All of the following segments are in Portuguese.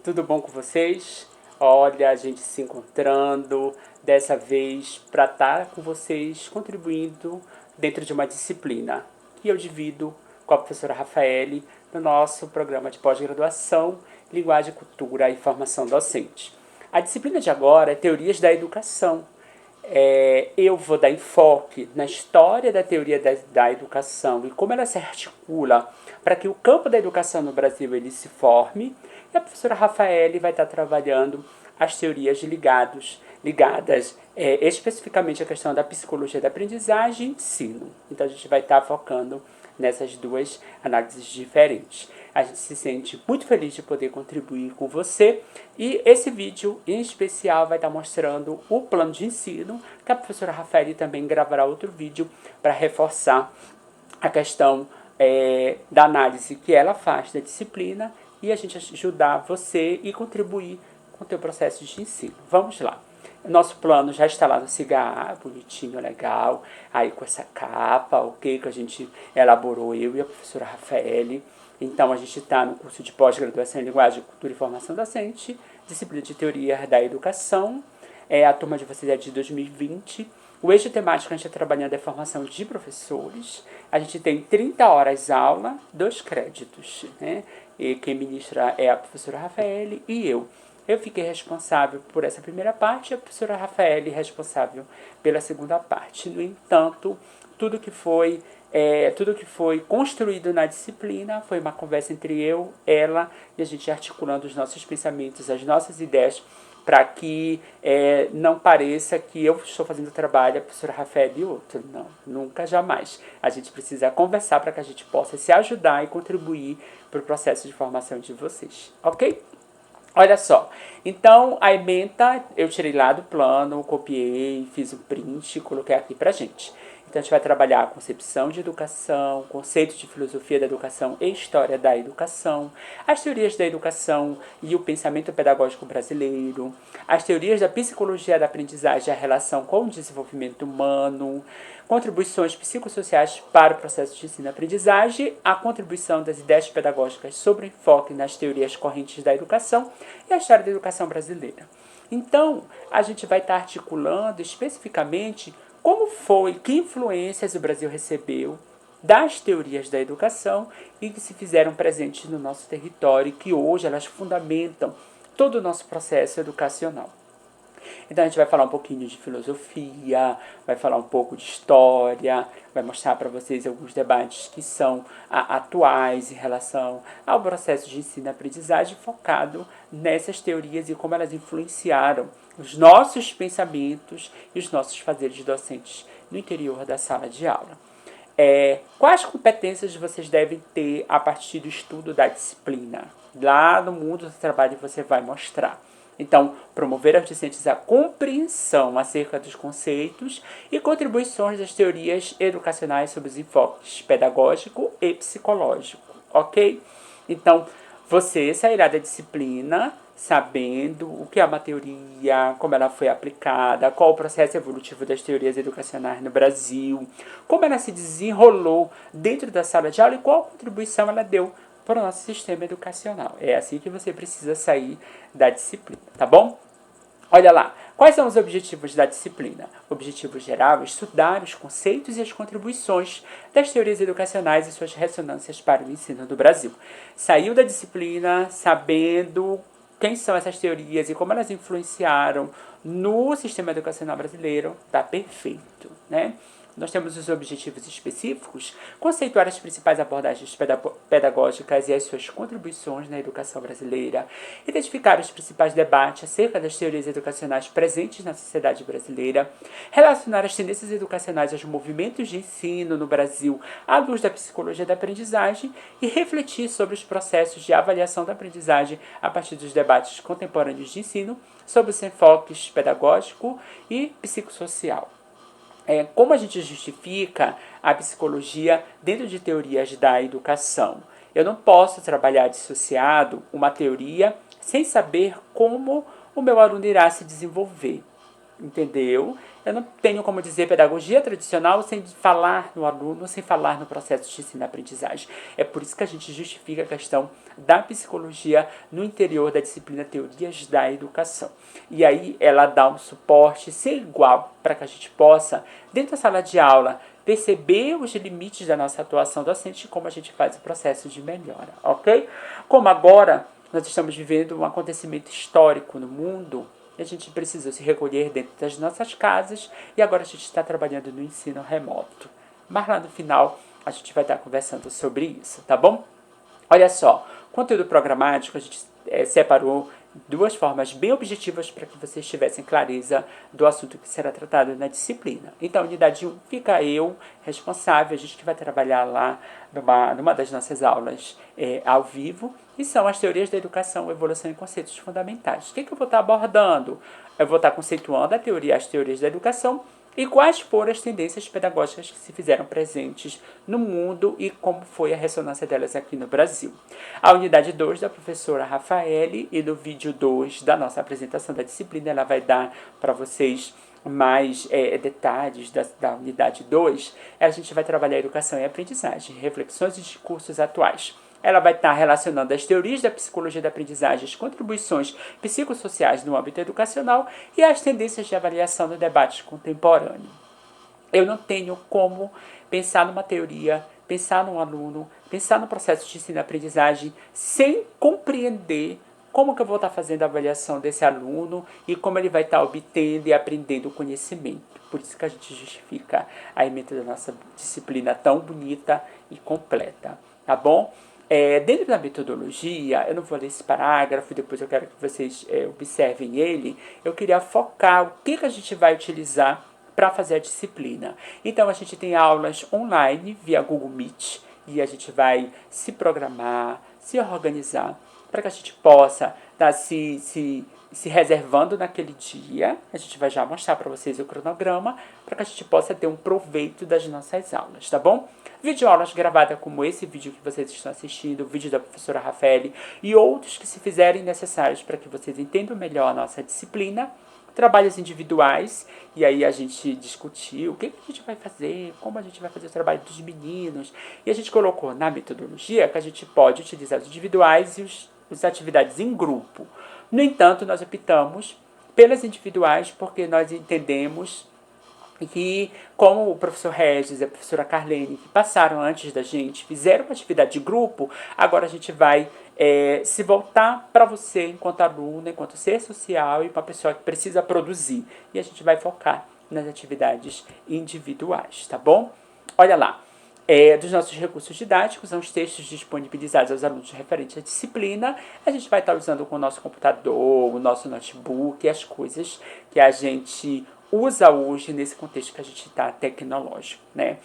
Tudo bom com vocês? Olha, a gente se encontrando dessa vez para estar com vocês contribuindo dentro de uma disciplina que eu divido com a professora Rafaele no nosso programa de pós-graduação Linguagem, Cultura e Formação Docente. A disciplina de agora é Teorias da Educação. Eu vou dar enfoque na história da teoria da educação e como ela se articula para que o campo da educação no Brasil ele se forme. E a professora Rafaele vai estar trabalhando as teorias ligadas especificamente à questão da psicologia da aprendizagem e ensino. Então a gente vai estar focando nessas duas análises diferentes. A gente se sente muito feliz de poder contribuir com você e esse vídeo em especial vai estar mostrando o plano de ensino, que a professora Rafaele também gravará outro vídeo para reforçar a questão da análise que ela faz da disciplina e a gente ajudar você e contribuir com o teu processo de ensino. Vamos lá. Nosso plano já está lá no Cigar, bonitinho, legal, aí com essa capa, ok, que a gente elaborou eu e a professora Rafaele. Então a gente está no curso de pós-graduação em Linguagem, Cultura e Formação Docente, disciplina de Teoria da Educação, a turma de vocês é de 2020. O eixo temático que a gente está trabalhando é a formação de professores. A gente tem 30 horas aula, 2 créditos, né? E quem ministra é a professora Rafaele e eu. Eu fiquei responsável por essa primeira parte e a professora Rafaele responsável pela segunda parte. No entanto, tudo que foi construído na disciplina foi uma conversa entre eu, ela e a gente articulando os nossos pensamentos, as nossas ideias, para que não pareça que eu estou fazendo o trabalho, a professora Rafael e outro. Não, nunca, jamais. A gente precisa conversar para que a gente possa se ajudar e contribuir para o processo de formação de vocês, ok? Olha só, então a ementa eu tirei lá do plano, copiei, fiz um print e coloquei aqui pra gente. Então a gente vai trabalhar a concepção de educação, conceitos de filosofia da educação e história da educação, as teorias da educação e o pensamento pedagógico brasileiro, as teorias da psicologia da aprendizagem e a relação com o desenvolvimento humano, contribuições psicossociais para o processo de ensino-aprendizagem, a contribuição das ideias pedagógicas sobre o enfoque nas teorias correntes da educação e a história da educação brasileira. Então, a gente vai estar articulando especificamente como foi, que influências o Brasil recebeu das teorias da educação e que se fizeram presentes no nosso território e que hoje elas fundamentam todo o nosso processo educacional. Então a gente vai falar um pouquinho de filosofia, vai falar um pouco de história, vai mostrar para vocês alguns debates que são atuais em relação ao processo de ensino e aprendizagem focado nessas teorias e como elas influenciaram os nossos pensamentos e os nossos fazeres docentes no interior da sala de aula. Quais competências vocês devem ter a partir do estudo da disciplina? Lá no mundo do trabalho você vai mostrar. Então, promover aos discentes a compreensão acerca dos conceitos e contribuições das teorias educacionais sobre os enfoques pedagógico e psicológico, ok? Então, você sairá da disciplina sabendo o que é uma teoria, como ela foi aplicada, qual o processo evolutivo das teorias educacionais no Brasil, como ela se desenrolou dentro da sala de aula e qual contribuição ela deu para o nosso sistema educacional. É assim que você precisa sair da disciplina, tá bom? Olha lá, quais são os objetivos da disciplina? O objetivo geral é estudar os conceitos e as contribuições das teorias educacionais e suas ressonâncias para o ensino do Brasil. Saiu da disciplina sabendo quem são essas teorias e como elas influenciaram no sistema educacional brasileiro, tá perfeito, né? Nós temos os objetivos específicos, conceituar as principais abordagens pedagógicas e as suas contribuições na educação brasileira, identificar os principais debates acerca das teorias educacionais presentes na sociedade brasileira, relacionar as tendências educacionais aos movimentos de ensino no Brasil à luz da psicologia da aprendizagem e refletir sobre os processos de avaliação da aprendizagem a partir dos debates contemporâneos de ensino sobre os enfoques pedagógico e psicossocial. Como a gente justifica a psicologia dentro de teorias da educação? Eu não posso trabalhar dissociado uma teoria sem saber como o meu aluno irá se desenvolver. entendeu? Eu não tenho como dizer pedagogia tradicional sem falar no aluno, sem falar no processo de ensino-aprendizagem. É por isso que a gente justifica a questão da psicologia no interior da disciplina Teorias da Educação. E aí ela dá um suporte sem igual para que a gente possa, dentro da sala de aula, perceber os limites da nossa atuação docente e como a gente faz o processo de melhora, ok? Como agora nós estamos vivendo um acontecimento histórico no mundo, a gente precisa se recolher dentro das nossas casas e agora a gente está trabalhando no ensino remoto. Mas lá no final a gente vai estar conversando sobre isso, tá bom? Olha só, conteúdo programático a gente separou duas formas bem objetivas para que vocês tivessem clareza do assunto que será tratado na disciplina. Então, unidade 1 fica eu responsável, a gente que vai trabalhar lá numa das nossas aulas ao vivo, e são as teorias da educação, evolução e conceitos fundamentais. O que eu vou estar abordando? Eu vou estar conceituando as teorias da educação e quais foram as tendências pedagógicas que se fizeram presentes no mundo e como foi a ressonância delas aqui no Brasil. A unidade 2 da professora Rafaele e do vídeo 2 da nossa apresentação da disciplina, ela vai dar para vocês mais detalhes da unidade 2. A gente vai trabalhar educação e aprendizagem, reflexões e discursos atuais. Ela vai estar relacionando as teorias da psicologia da aprendizagem, as contribuições psicossociais no âmbito educacional e as tendências de avaliação no debate contemporâneo. Eu não tenho como pensar numa teoria, pensar num aluno, pensar no processo de ensino-aprendizagem sem compreender como que eu vou estar fazendo a avaliação desse aluno e como ele vai estar obtendo e aprendendo o conhecimento. Por isso que a gente justifica a ementa da nossa disciplina tão bonita e completa, tá bom? Dentro da metodologia, eu não vou ler esse parágrafo, depois eu quero que vocês observem ele. Eu queria focar o que a gente vai utilizar para fazer a disciplina. Então, a gente tem aulas online via Google Meet e a gente vai se programar, se organizar para que a gente possa estar se reservando naquele dia. A gente vai já mostrar para vocês o cronograma para que a gente possa ter um proveito das nossas aulas, tá bom? Videoaulas gravadas como esse vídeo que vocês estão assistindo, o vídeo da professora Rafaele e outros que se fizerem necessários para que vocês entendam melhor a nossa disciplina. Trabalhos individuais, e aí a gente discutiu o que a gente vai fazer, como a gente vai fazer o trabalho dos meninos. E a gente colocou na metodologia que a gente pode utilizar os individuais e as atividades em grupo. No entanto, nós optamos pelas individuais porque nós entendemos que, como o professor Regis e a professora Carlene, que passaram antes da gente, fizeram uma atividade de grupo, agora a gente vai se voltar para você enquanto aluno, enquanto ser social e para a pessoa que precisa produzir. E a gente vai focar nas atividades individuais, tá bom? Olha lá. Dos nossos recursos didáticos, são os textos disponibilizados aos alunos referentes à disciplina. A gente vai estar usando com o nosso computador, o nosso notebook, as coisas que a gente usa hoje nesse contexto que a gente está tecnológico, né?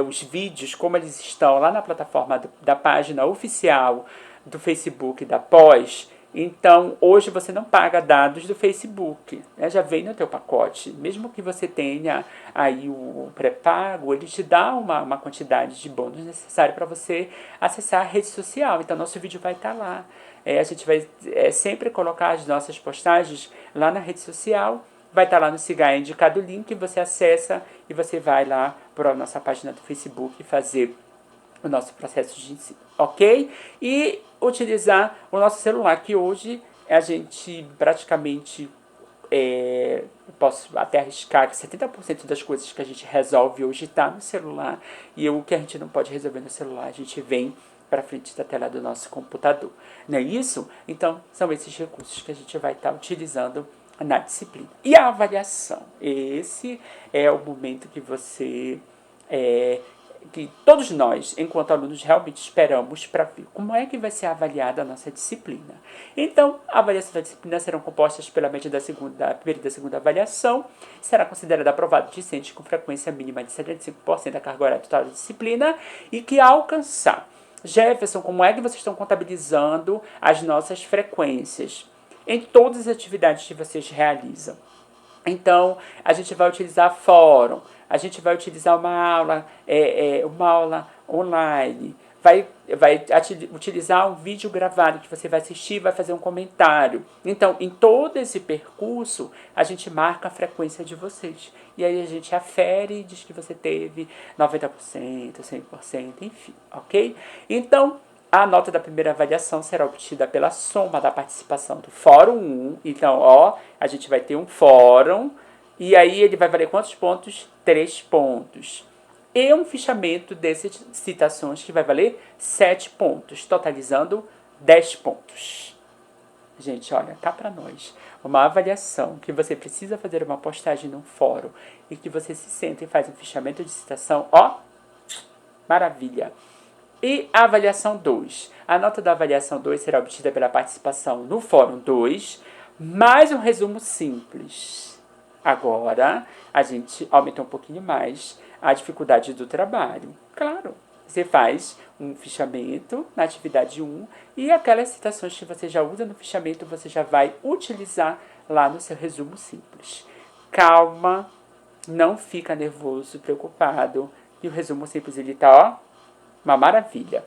Os vídeos, como eles estão lá na plataforma da página oficial do Facebook da Pós, então hoje você não paga dados do Facebook, né? Já vem no teu pacote, mesmo que você tenha aí o pré-pago, ele te dá uma quantidade de bônus necessário para você acessar a rede social, então nosso vídeo vai estar lá. A gente vai sempre colocar as nossas postagens lá na rede social. Vai estar lá no Siga indicado o link, você acessa e você vai lá para a nossa página do Facebook fazer o nosso processo de ensino, ok? E utilizar o nosso celular, que hoje a gente praticamente, posso até arriscar que 70% das coisas que a gente resolve hoje está no celular, e o que a gente não pode resolver no celular, a gente vem para frente da tela do nosso computador. Não é isso? Então, são esses recursos que a gente vai estar utilizando na disciplina. E a avaliação. Esse é o momento que você, que todos nós, enquanto alunos, realmente esperamos para ver como é que vai ser avaliada a nossa disciplina. Então, a avaliação da disciplina serão compostas pela média da primeira e da segunda avaliação, será considerada aprovado discente com frequência mínima de 75% da carga horária total da disciplina e que alcançar. Jefferson, como é que vocês estão contabilizando as nossas frequências em todas as atividades que vocês realizam? Então, a gente vai utilizar fórum, a gente vai utilizar uma aula online, vai utilizar um vídeo gravado que você vai assistir, vai fazer um comentário. Então, em todo esse percurso, a gente marca a frequência de vocês. E aí a gente afere e diz que você teve 90%, 100%, enfim, ok? Então, a nota da primeira avaliação será obtida pela soma da participação do Fórum 1. Então, a gente vai ter um fórum, e aí ele vai valer quantos pontos? 3 pontos. E um fichamento dessas citações que vai valer 7 pontos, totalizando 10 pontos. Gente, olha, cá para nós, uma avaliação que você precisa fazer uma postagem num fórum e que você se senta e faz um fichamento de citação, maravilha. E a avaliação 2. A nota da avaliação 2 será obtida pela participação no fórum 2, mais um resumo simples. Agora, a gente aumenta um pouquinho mais a dificuldade do trabalho. Claro, você faz um fichamento na atividade 1 e aquelas citações que você já usa no fichamento, você já vai utilizar lá no seu resumo simples. Calma, não fica nervoso, preocupado, e o resumo simples ele tá, uma maravilha.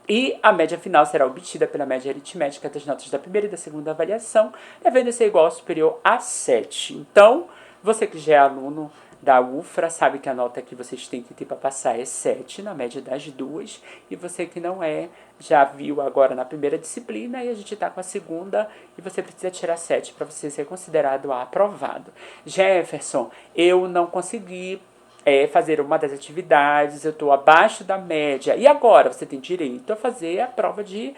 E a média final será obtida pela média aritmética das notas da primeira e da segunda avaliação, devendo ser igual ou superior a 7. Então, você que já é aluno da UFRA sabe que a nota que vocês têm que ter para passar é 7, na média das duas. E você que não é, já viu agora na primeira disciplina e a gente está com a segunda e você precisa tirar 7 para você ser considerado aprovado. Jefferson, eu não consegui fazer uma das atividades, eu estou abaixo da média. E agora você tem direito a fazer a prova de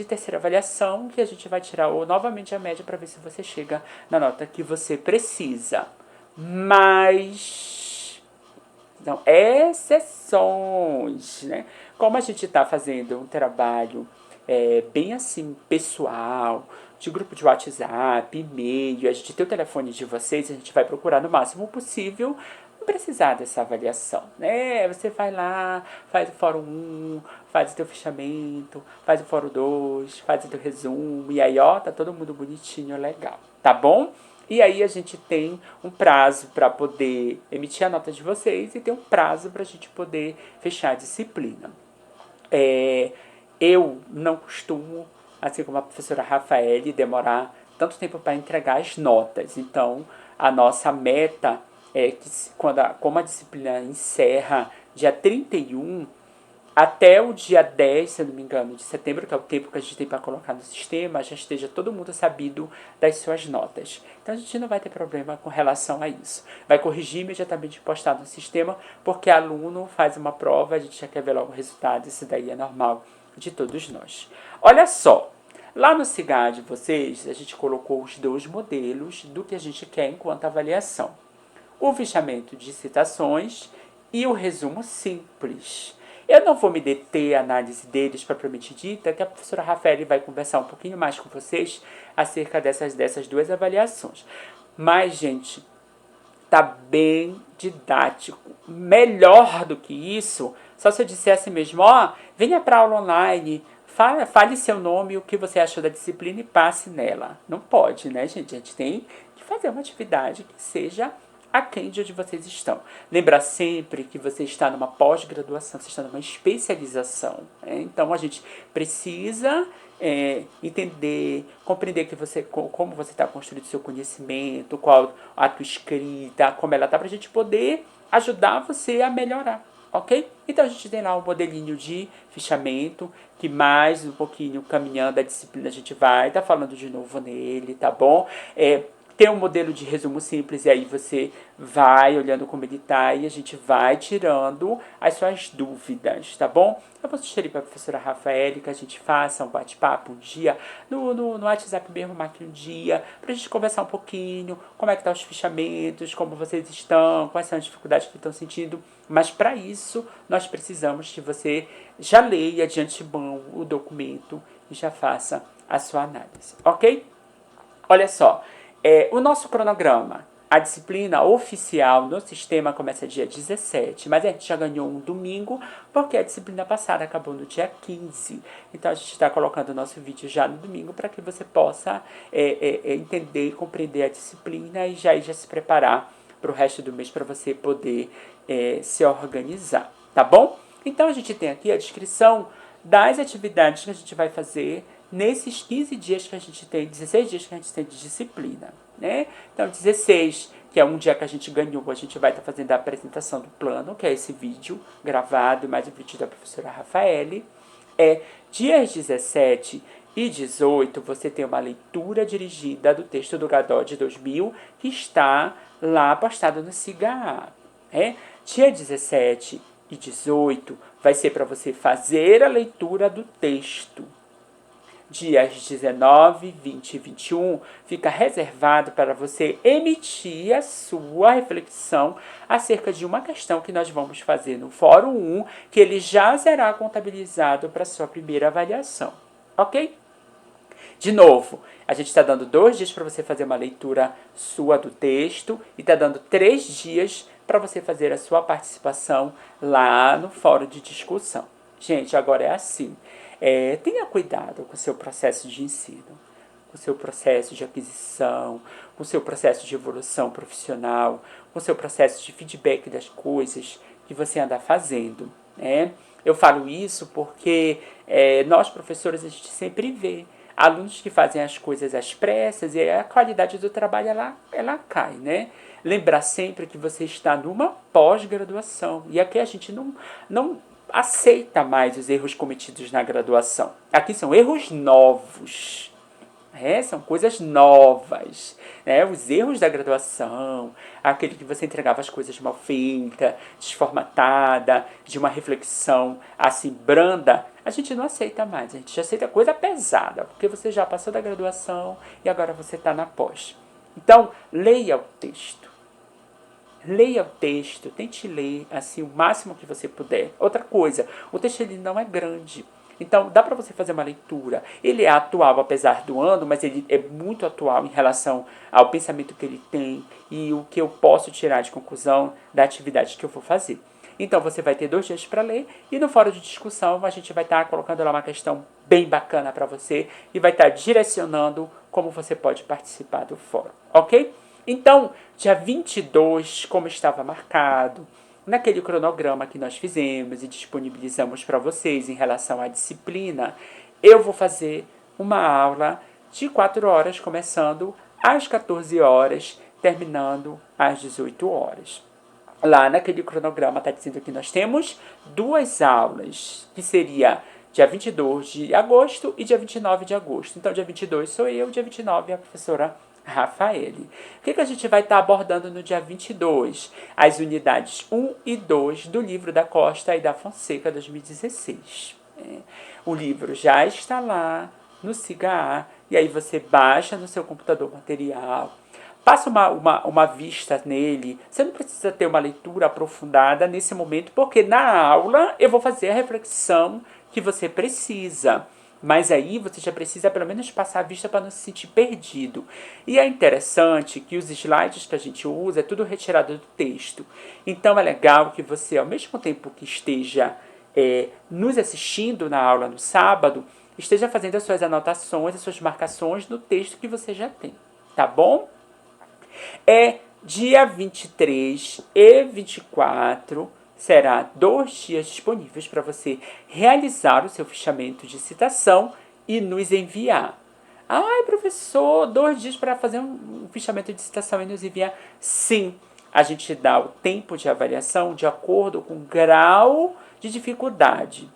terceira avaliação, que a gente vai tirar novamente a média para ver se você chega na nota que você precisa. Mas são exceções, né? Como a gente está fazendo um trabalho bem assim, pessoal, de grupo de WhatsApp, e-mail, a gente tem o telefone de vocês, a gente vai procurar no máximo possível precisar dessa avaliação, né? Você vai lá, faz o fórum 1, faz o teu fichamento, faz o fórum 2, faz o teu resumo, e aí, tá todo mundo bonitinho, legal, tá bom? E aí a gente tem um prazo para poder emitir a nota de vocês e tem um prazo para a gente poder fechar a disciplina. Eu não costumo, assim como a professora Rafaele, demorar tanto tempo para entregar as notas. Então, a nossa meta é que, como a disciplina encerra dia 31, até o dia 10, se eu não me engano, de setembro, que é o tempo que a gente tem para colocar no sistema, já esteja todo mundo sabido das suas notas. Então a gente não vai ter problema com relação a isso. Vai corrigir imediatamente postar no sistema, porque aluno faz uma prova, a gente já quer ver logo o resultado, isso daí é normal de todos nós. Olha só, lá no CIGAR de vocês, a gente colocou os 2 modelos do que a gente quer enquanto avaliação. O fichamento de citações e o resumo simples. Eu não vou me deter à análise deles propriamente dita, que a professora Rafaele vai conversar um pouquinho mais com vocês acerca dessas 2 avaliações. Mas, gente, tá bem didático. Melhor do que isso, só se eu dissesse mesmo, venha para a aula online, fale seu nome, o que você achou da disciplina e passe nela. Não pode, né, gente? A gente tem que fazer uma atividade que seja aquém de onde vocês estão. Lembrar sempre que você está numa pós-graduação, você está numa especialização. Então, a gente precisa entender, compreender como você está construindo seu conhecimento, qual a tua escrita, como ela está, para a gente poder ajudar você a melhorar. Ok? Então, a gente tem lá um modelinho de fichamento, que mais um pouquinho caminhando a disciplina a gente vai estar falando de novo nele, tá bom? Tem um modelo de resumo simples e aí você vai olhando como ele está e a gente vai tirando as suas dúvidas, tá bom? Eu vou sugerir para a professora Rafaele que a gente faça um bate-papo um dia, no WhatsApp mesmo, marque um dia, para a gente conversar um pouquinho, como é que estão os fichamentos, como vocês estão, quais são as dificuldades que estão sentindo. Mas para isso, nós precisamos que você já leia de antemão o documento e já faça a sua análise, ok? Olha só. O nosso cronograma, a disciplina oficial no sistema começa dia 17, mas a gente já ganhou um domingo, porque a disciplina passada acabou no dia 15. Então, a gente está colocando o nosso vídeo já no domingo para que você possa entender e compreender a disciplina e já se preparar para o resto do mês para você poder se organizar, tá bom? Então, a gente tem aqui a descrição das atividades que a gente vai fazer nesses 15 dias que a gente tem, 16 dias que a gente tem de disciplina, né? Então, 16, que é um dia que a gente ganhou, a gente vai estar fazendo a apresentação do plano, que é esse vídeo gravado, mais o vídeo da professora Rafaele. Dias 17 e 18, você tem uma leitura dirigida do texto do Gadot de 2000, que está lá postado no SIGA. Dia 17 e 18 vai ser para você fazer a leitura do texto. Dias 19, 20 e 21 fica reservado para você emitir a sua reflexão acerca de uma questão que nós vamos fazer no Fórum 1, que ele já será contabilizado para a sua primeira avaliação. Ok? De novo, a gente está dando 2 dias para você fazer uma leitura sua do texto e está dando 3 dias para você fazer a sua participação lá no fórum de discussão. Gente, agora é assim. Tenha cuidado com o seu processo de ensino, com o seu processo de aquisição, com o seu processo de evolução profissional, com o seu processo de feedback das coisas que você anda fazendo. Eu falo isso porque nós, professores, a gente sempre vê alunos que fazem as coisas às pressas e a qualidade do trabalho ela cai, né? Lembrar sempre que você está numa pós-graduação e aqui a gente não aceita mais os erros cometidos na graduação. Aqui são erros novos. São coisas novas. Os erros da graduação, aquele que você entregava as coisas mal feitas, desformatada, de uma reflexão assim branda, a gente não aceita mais. A gente aceita coisa pesada, porque você já passou da graduação e agora você está na pós. Então, leia o texto. Leia o texto, tente ler assim o máximo que você puder. Outra coisa, o texto ele não é grande. Então, dá para você fazer uma leitura. Ele é atual, apesar do ano, mas ele é muito atual em relação ao pensamento que ele tem e o que eu posso tirar de conclusão da atividade que eu vou fazer. Então, você vai ter 2 dias para ler e no fórum de discussão a gente vai estar colocando lá uma questão bem bacana para você e vai estar direcionando como você pode participar do fórum, ok? Então, dia 22, como estava marcado, naquele cronograma que nós fizemos e disponibilizamos para vocês em relação à disciplina, eu vou fazer uma aula de 4 horas, começando às 14 horas, terminando às 18 horas. Lá naquele cronograma está dizendo que nós temos 2 aulas, que seria dia 22 de agosto e dia 29 de agosto. Então, dia 22 sou eu, dia 29 é a professora Rafaele. O que a gente vai estar abordando no dia 22? As unidades 1 e 2 do livro da Costa e da Fonseca 2016. O livro já está lá no SIGA, e aí você baixa no seu computador o material, passa uma vista nele. Você não precisa ter uma leitura aprofundada nesse momento, porque na aula eu vou fazer a reflexão que você precisa. Mas aí você já precisa pelo menos passar a vista para não se sentir perdido. E é interessante que os slides que a gente usa é tudo retirado do texto. Então é legal que você, ao mesmo tempo que esteja nos assistindo na aula no sábado, esteja fazendo as suas anotações, as suas marcações no texto que você já tem. Tá bom? Dia 23 e 24... será 2 dias disponíveis para você realizar o seu fichamento de citação e nos enviar. Ai, professor, 2 dias para fazer um fichamento de citação e nos enviar? Sim, a gente dá o tempo de avaliação de acordo com o grau de dificuldade.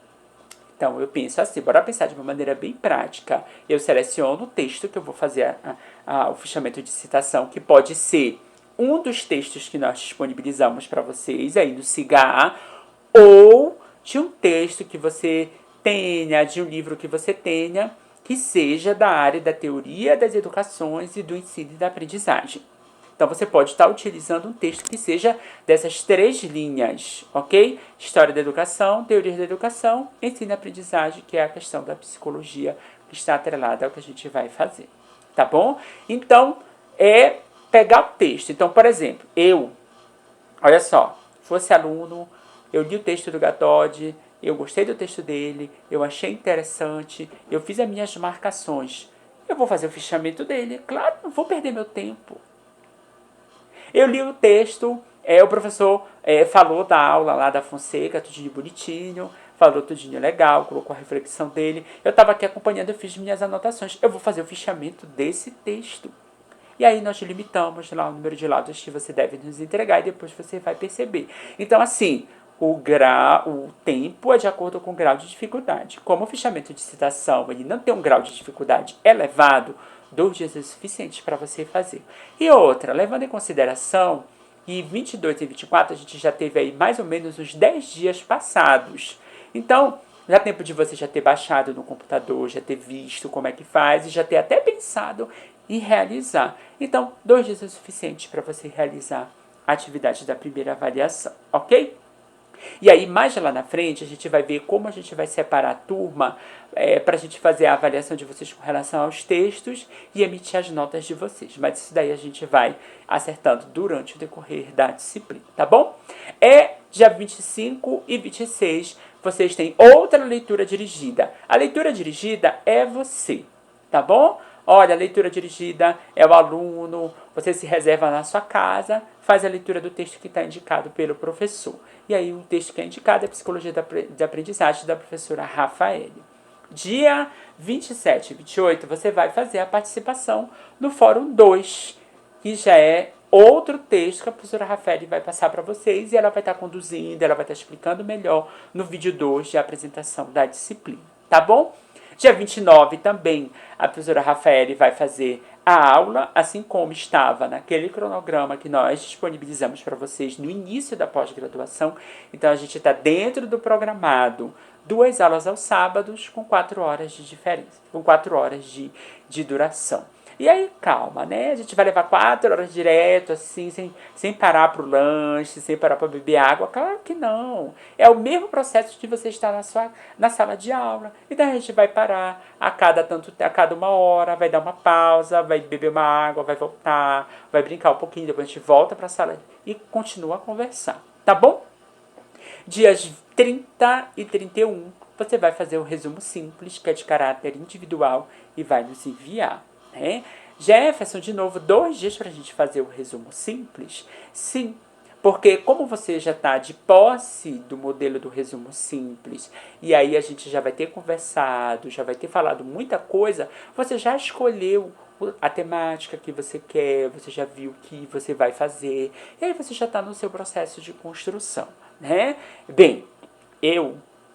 Então, eu penso assim, bora pensar de uma maneira bem prática. Eu seleciono o texto que eu vou fazer o fichamento de citação, que pode ser um dos textos que nós disponibilizamos para vocês aí no SIGA, ou de um texto que você tenha, de um livro que você tenha, que seja da área da teoria das educações e do ensino e da aprendizagem. Então, você pode estar utilizando um texto que seja dessas 3 linhas, ok? História da educação, teoria da educação, ensino e aprendizagem, que é a questão da psicologia que está atrelada ao que a gente vai fazer, tá bom? Então, pegar o texto. Então, por exemplo, olha só, fosse aluno, eu li o texto do Gadot, eu gostei do texto dele, eu achei interessante, eu fiz as minhas marcações. Eu vou fazer o fichamento dele, claro, não vou perder meu tempo. Eu li o texto, O professor falou da aula lá da Fonseca, tudinho bonitinho, falou tudinho legal, colocou a reflexão dele. Eu estava aqui acompanhando, eu fiz minhas anotações. Eu vou fazer o fichamento desse texto. E aí nós limitamos lá o número de laudas que você deve nos entregar e depois você vai perceber. Então, assim, o tempo é de acordo com o grau de dificuldade. Como o fichamento de citação ele não tem um grau de dificuldade elevado, 2 dias é suficiente para você fazer. E outra, levando em consideração que 22 e 24 a gente já teve aí mais ou menos uns 10 dias passados. Então, dá tempo de você já ter baixado no computador, já ter visto como é que faz e já ter até pensado em realizar. Então, 2 dias é suficiente para você realizar a atividade da primeira avaliação, ok? E aí, mais lá na frente, a gente vai ver como a gente vai separar a turma para a gente fazer a avaliação de vocês com relação aos textos e emitir as notas de vocês. Mas isso daí a gente vai acertando durante o decorrer da disciplina, tá bom? Dia 25 e 26, vocês têm outra leitura dirigida. A leitura dirigida é você, tá bom? Olha, a leitura dirigida é o aluno, você se reserva na sua casa, faz a leitura do texto que está indicado pelo professor. E aí o texto que é indicado é Psicologia de Aprendizagem da professora Rafaele. Dia 27 e 28, você vai fazer a participação no Fórum 2, que já é outro texto que a professora Rafaele vai passar para vocês e ela vai estar conduzindo, ela vai estar explicando melhor no vídeo 2 de apresentação da disciplina, tá bom? Dia 29 também a professora Rafaele vai fazer a aula, assim como estava naquele cronograma que nós disponibilizamos para vocês no início da pós-graduação. Então a gente está dentro do programado, 2 aulas aos sábados com 4 horas de diferença, com 4 horas de duração. E aí, calma, né? A gente vai levar 4 horas direto, assim, sem parar pro lanche, sem parar para beber água. Claro que não. É o mesmo processo de você estar na sala de aula. Então a gente vai parar a cada 1 hora, vai dar uma pausa, vai beber uma água, vai voltar, vai brincar um pouquinho, depois a gente volta para a sala e continua a conversar. Tá bom? Dias 30 e 31, você vai fazer o resumo simples, que é de caráter individual, e vai nos enviar. Jefferson, de novo, 2 dias para a gente fazer o resumo simples? Sim, porque como você já está de posse do modelo do resumo simples, e aí a gente já vai ter conversado, já vai ter falado muita coisa, você já escolheu a temática que você quer, você já viu o que você vai fazer, e aí você já está no seu processo de construção, né? Bem,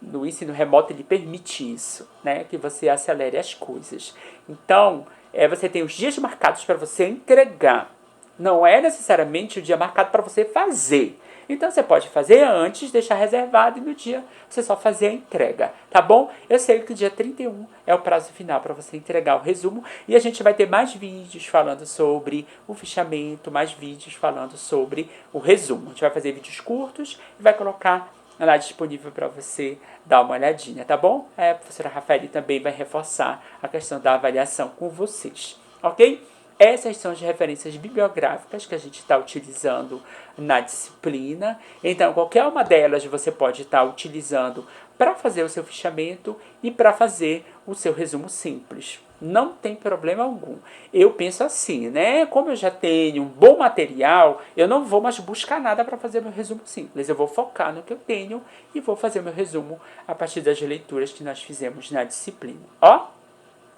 no ensino remoto, ele permite isso, né? Que você acelere as coisas. Então, você tem os dias marcados para você entregar. Não é necessariamente o dia marcado para você fazer. Então, você pode fazer antes, deixar reservado e no dia você só fazer a entrega, tá bom? Eu sei que o dia 31 é o prazo final para você entregar o resumo e a gente vai ter mais vídeos falando sobre o fichamento, mais vídeos falando sobre o resumo. A gente vai fazer vídeos curtos e vai colocar lá disponível para você dar uma olhadinha, tá bom? A professora Rafaele também vai reforçar a questão da avaliação com vocês, ok? Essas são as referências bibliográficas que a gente está utilizando na disciplina. Então, qualquer uma delas você pode estar utilizando para fazer o seu fichamento e para fazer o seu resumo simples. Não tem problema algum. Eu penso assim, né? Como eu já tenho um bom material, eu não vou mais buscar nada para fazer meu resumo simples. Eu vou focar no que eu tenho e vou fazer meu resumo a partir das leituras que nós fizemos na disciplina. Ó,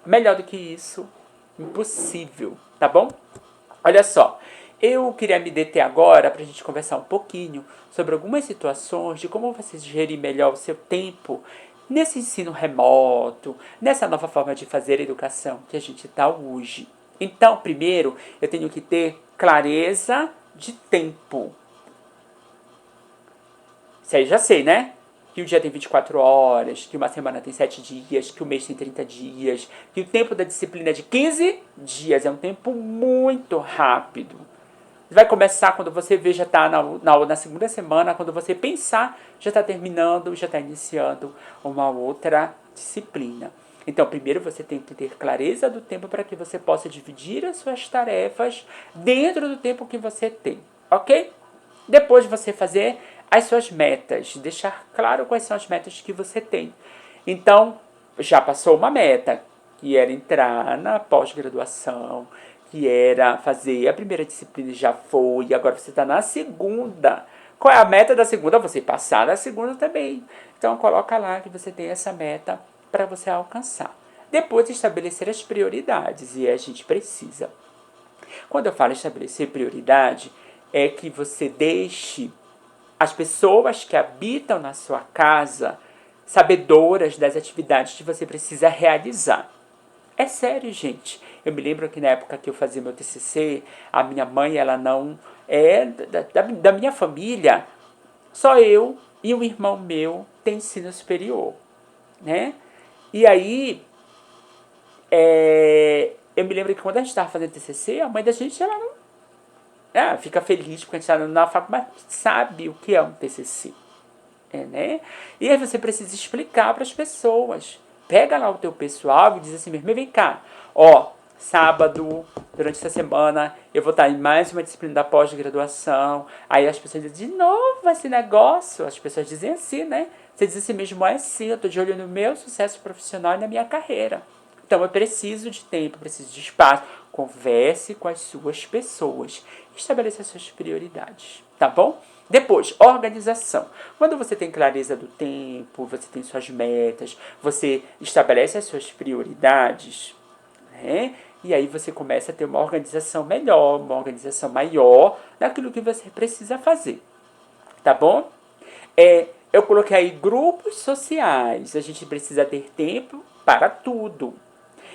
melhor do que isso, impossível, tá bom? Olha só, eu queria me deter agora para a gente conversar um pouquinho sobre algumas situações de como você gerir melhor o seu tempo nesse ensino remoto, nessa nova forma de fazer educação que a gente está hoje. Então, primeiro, eu tenho que ter clareza de tempo. Isso aí já sei, né? Que o dia tem 24 horas, que uma semana tem 7 dias, que o mês tem 30 dias, que o tempo da disciplina é de 15 dias. É um tempo muito rápido. Vai começar quando você vê, já está na segunda semana, quando você pensar, já está terminando, já está iniciando uma outra disciplina. Então, primeiro você tem que ter clareza do tempo para que você possa dividir as suas tarefas dentro do tempo que você tem, ok? Depois você fazer as suas metas, deixar claro quais são as metas que você tem. Então, já passou uma meta, que era entrar na pós-graduação, que era fazer a primeira disciplina, já foi, agora você está na segunda. Qual é a meta da segunda? Você passar na segunda também. Então coloca lá que você tem essa meta para você alcançar. Depois estabelecer as prioridades, e a gente precisa. Quando eu falo estabelecer prioridade, é que você deixe as pessoas que habitam na sua casa sabedoras das atividades que você precisa realizar. É sério, gente. Eu me lembro que na época que eu fazia meu TCC, a minha mãe, ela não é da minha família, só eu e um irmão meu tem ensino superior, né? E aí, eu me lembro que quando a gente estava fazendo TCC, a mãe da gente, ela não fica feliz porque a gente está na faculdade, mas sabe o que é um TCC, né? E aí você precisa explicar para as pessoas. Pega lá o teu pessoal e diz assim mesmo, vem cá, ó, sábado, durante essa semana, eu vou estar em mais uma disciplina da pós-graduação. Aí as pessoas dizem, de novo esse negócio? As pessoas dizem assim, né? Você diz assim mesmo, é sim, eu estou de olho no meu sucesso profissional e na minha carreira. Então eu preciso de tempo, eu preciso de espaço. Converse com as suas pessoas. Estabeleça as suas prioridades, tá bom? Depois, organização. Quando você tem clareza do tempo, você tem suas metas, você estabelece as suas prioridades, né? E aí você começa a ter uma organização melhor, uma organização maior daquilo que você precisa fazer, tá bom? Eu coloquei aí grupos sociais. A gente precisa ter tempo para tudo.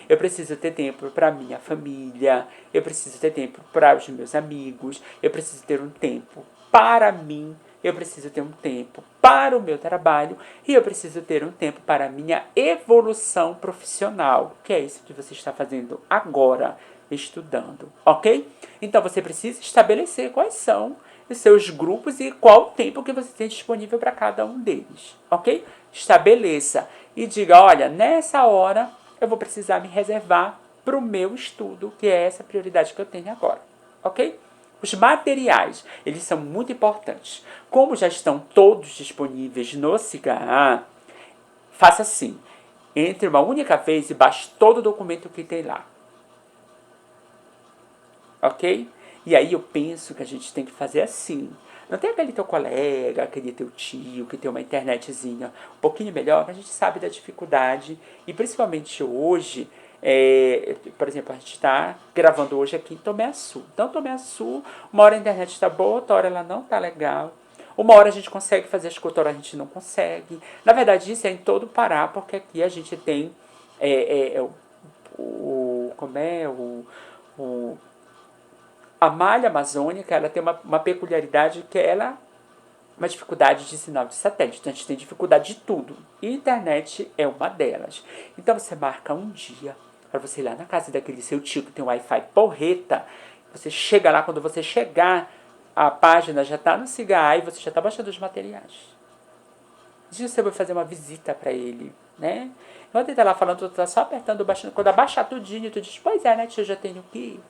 Eu preciso ter tempo para minha família, eu preciso ter tempo para os meus amigos, eu preciso ter um tempo para mim, eu preciso ter um tempo para o meu trabalho e eu preciso ter um tempo para a minha evolução profissional, que é isso que você está fazendo agora, estudando, ok? Então você precisa estabelecer quais são os seus grupos e qual o tempo que você tem disponível para cada um deles, ok? Estabeleça e diga, olha, nessa hora eu vou precisar me reservar para o meu estudo, que é essa prioridade que eu tenho agora, ok? Os materiais, eles são muito importantes. Como já estão todos disponíveis no Cigarra, faça assim, entre uma única vez e baixe todo o documento que tem lá, ok? E aí eu penso que a gente tem que fazer assim. Não tem aquele teu colega, aquele teu tio que tem uma internetzinha um pouquinho melhor, que a gente sabe da dificuldade. E principalmente hoje, por exemplo, a gente está gravando hoje aqui em Tomé Açu. Então, Tomé Açu, uma hora a internet está boa, outra hora ela não está legal. Uma hora a gente consegue fazer as coisas, outra hora a gente não consegue. Na verdade, isso é em todo o Pará, porque aqui a gente tem como é o a malha amazônica, ela tem uma peculiaridade que ela uma dificuldade de sinal de satélite. Então a gente tem dificuldade de tudo. E a internet é uma delas. Então você marca um dia para você ir lá na casa daquele seu tio que tem um Wi-Fi porreta. Você chega lá, quando você chegar, a página já está no Cigarra e você já está baixando os materiais. Diz que você vai fazer uma visita para ele, né? Enquanto ele está lá falando, tu está só apertando, baixando. Quando abaixar tudinho, tu diz, pois é, né, tio, eu já tenho que ir.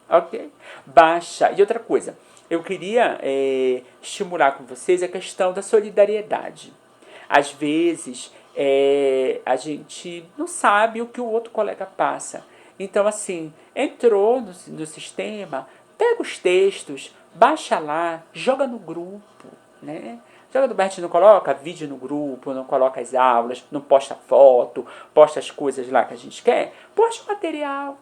Ok? Baixa. E outra coisa, eu queria estimular com vocês a questão da solidariedade. Às vezes, a gente não sabe o que o outro colega passa. Então, assim, entrou no sistema, pega os textos, baixa lá, joga no grupo, né? Joga no, a gente não coloca vídeo no grupo, não coloca as aulas, não posta foto, posta as coisas lá que a gente quer, posta o material.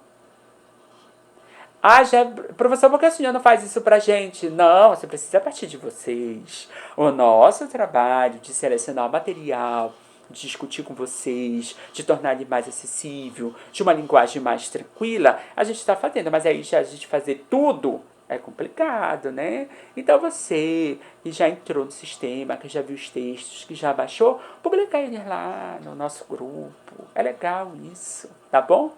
Professor, por que o senhor não faz isso pra gente? Não, você precisa partir de vocês. O nosso trabalho de selecionar o material, de discutir com vocês, de tornar ele mais acessível, de uma linguagem mais tranquila, a gente está fazendo. Mas aí já a gente fazer tudo é complicado, né? Então você que já entrou no sistema, que já viu os textos, que já baixou, publica eles lá no nosso grupo. É legal isso, tá bom?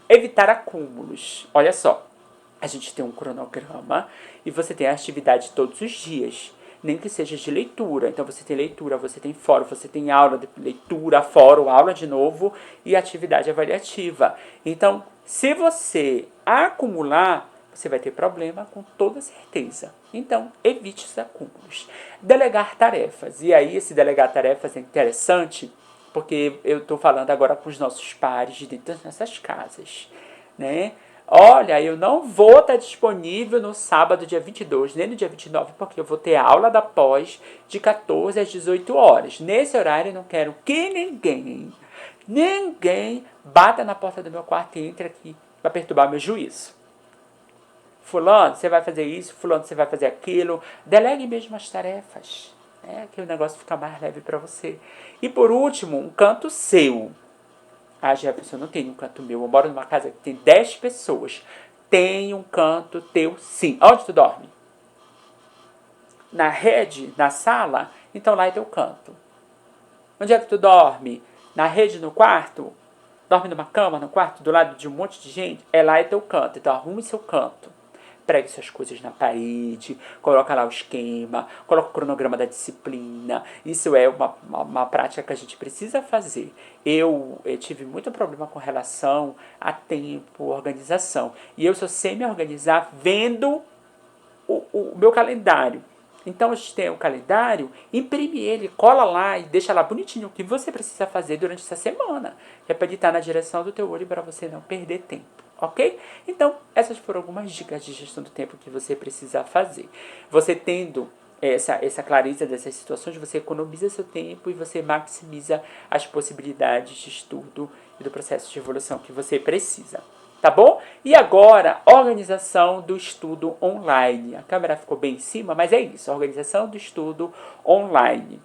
Evitar acúmulos. Olha só. A gente tem um cronograma e você tem a atividade todos os dias, nem que seja de leitura. Então você tem leitura, você tem fórum, você tem aula de leitura, fórum, aula de novo e atividade avaliativa. Então, se você acumular, você vai ter problema com toda certeza. Então, evite os acúmulos. Delegar tarefas. E aí, esse delegar tarefas é interessante porque eu estou falando agora com os nossos pares de dentro das nossas casas, né? Olha, eu não vou estar disponível no sábado, dia 22, nem no dia 29, porque eu vou ter aula da pós de 14 às 18 horas. Nesse horário, eu não quero que ninguém bata na porta do meu quarto e entre aqui para perturbar meu juízo. Fulano, você vai fazer isso, fulano, você vai fazer aquilo. Delegue mesmo as tarefas, que o negócio fica mais leve para você. E por último, um canto seu. Ah, Jefferson, não tem um canto meu. Eu moro numa casa que tem 10 pessoas. Tem um canto teu, sim. Onde tu dorme? Na rede, na sala? Então lá é teu canto. Onde é que tu dorme? Na rede, no quarto? Dorme numa cama, no quarto, do lado de um monte de gente? Lá é teu canto. Então arrume seu canto. Pregue suas coisas na parede, coloca lá o esquema, coloca o cronograma da disciplina. Isso é uma prática que a gente precisa fazer. Eu tive muito problema com relação a tempo, organização. E eu só sei me organizar vendo o meu calendário. Então a gente tem o calendário, imprime ele, cola lá e deixa lá bonitinho o que você precisa fazer durante essa semana. Que é para ele estar na direção do teu olho para você não perder tempo. Ok? Então, essas foram algumas dicas de gestão do tempo que você precisa fazer. Você tendo essa clareza dessas situações, você economiza seu tempo e você maximiza as possibilidades de estudo e do processo de evolução que você precisa. Tá bom? E agora, organização do estudo online. A câmera ficou bem em cima, mas é isso, organização do estudo online.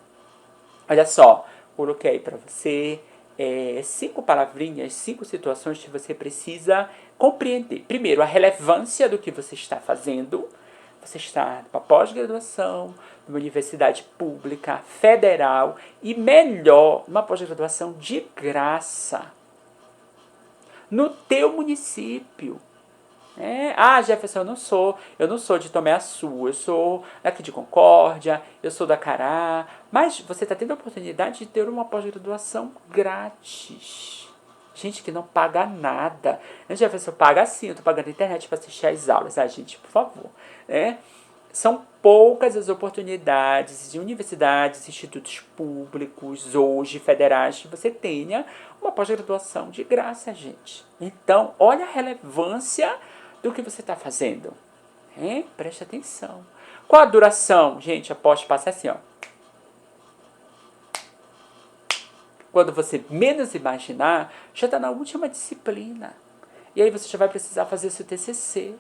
Olha só, coloquei aí para você 5 palavrinhas, 5 situações que você precisa compreender. Primeiro, a relevância do que você está fazendo. Você está para pós-graduação, numa universidade pública, federal e melhor, uma pós-graduação de graça no teu município. Jefferson, eu não sou de Tomé Açu, eu sou daqui de Concórdia, eu sou da Cará, mas você está tendo a oportunidade de ter uma pós-graduação grátis. Gente que não paga nada. Jefferson, paga sim, eu estou pagando a internet para assistir às aulas. Gente, por favor. São poucas as oportunidades de universidades, institutos públicos, hoje federais, que você tenha uma pós-graduação de graça, gente. Então, olha a relevância do que você está fazendo. Preste atenção. Qual a duração? Gente, a pós passa assim, ó. Quando você menos imaginar, já está na última disciplina. E aí você já vai precisar fazer seu TCC,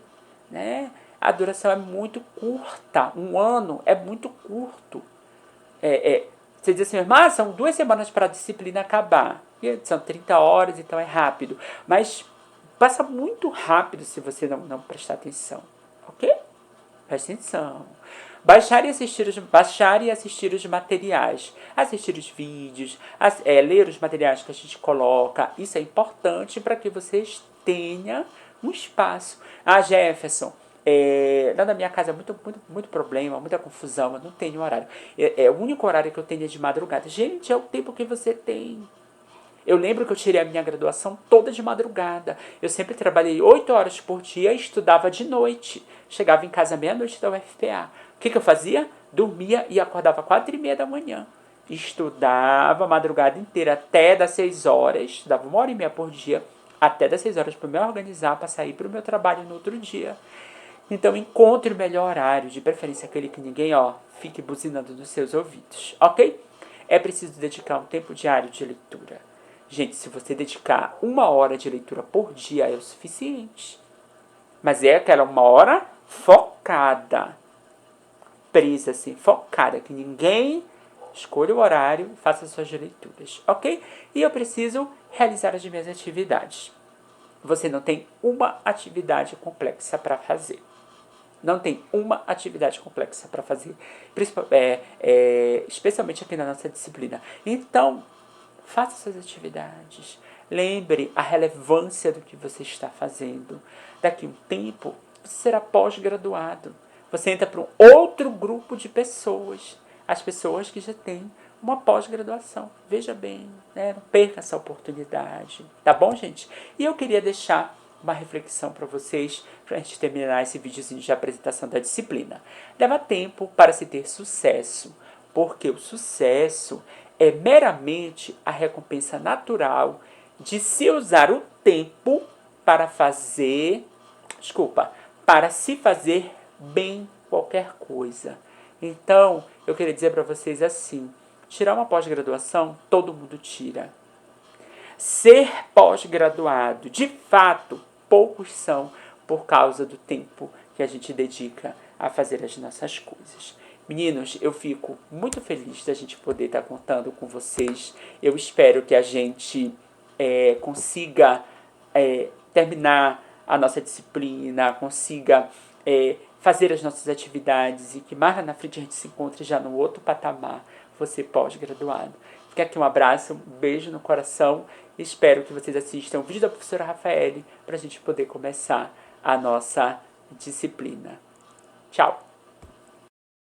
né? A duração é muito curta. 1 ano é muito curto. Você diz assim, mas são 2 semanas para a disciplina acabar. E são 30 horas, então é rápido. Mas passa muito rápido se você não prestar atenção. Ok? Presta atenção. Baixar e assistir os materiais. Assistir os vídeos, ler os materiais que a gente coloca. Isso é importante para que vocês tenham um espaço. Jefferson, lá na minha casa é muito problema, muita confusão, eu não tenho horário. O único horário que eu tenho é de madrugada. Gente, é o tempo que você tem. Eu lembro que eu tirei a minha graduação toda de madrugada. Eu sempre trabalhei 8 horas por dia e estudava de noite. Chegava em casa meia-noite da UFPA. O que eu fazia? Dormia e acordava 4h30 da manhã. Estudava a madrugada inteira até das 6 horas. Dava 1h30 por dia. Até das 6 horas para me organizar, para sair para o meu trabalho no outro dia. Então encontre o melhor horário, de preferência aquele que ninguém fique buzinando nos seus ouvidos, ok? É preciso dedicar um tempo diário de leitura. Gente, se você dedicar 1 hora de leitura por dia é o suficiente. Mas é aquela 1 hora focada. Presa assim, focada, que ninguém escolha o horário e faça suas leituras, ok? E eu preciso realizar as minhas atividades. Você não tem uma atividade complexa para fazer. Não tem uma atividade complexa para fazer, especialmente aqui na nossa disciplina. Então, faça suas atividades. Lembre a relevância do que você está fazendo. Daqui a um tempo, você será pós-graduado. Você entra para um outro grupo de pessoas. As pessoas que já têm uma pós-graduação. Veja bem, não perca essa oportunidade. Tá bom, gente? E eu queria deixar uma reflexão para vocês, para a gente terminar esse videozinho de apresentação da disciplina. Leva tempo para se ter sucesso, porque o sucesso é meramente a recompensa natural de se usar o tempo para para se fazer bem qualquer coisa. Então, eu queria dizer para vocês assim, tirar uma pós-graduação, todo mundo tira. Ser pós-graduado, de fato, poucos são por causa do tempo que a gente dedica a fazer as nossas coisas. Meninos, eu fico muito feliz da gente poder estar contando com vocês. Eu espero que a gente consiga terminar a nossa disciplina, consiga fazer as nossas atividades e que mais lá na frente a gente se encontre já no outro patamar, você pós-graduado. Fica aqui um abraço, um beijo no coração e espero que vocês assistam o vídeo da professora Rafaele para a gente poder começar a nossa disciplina. Tchau!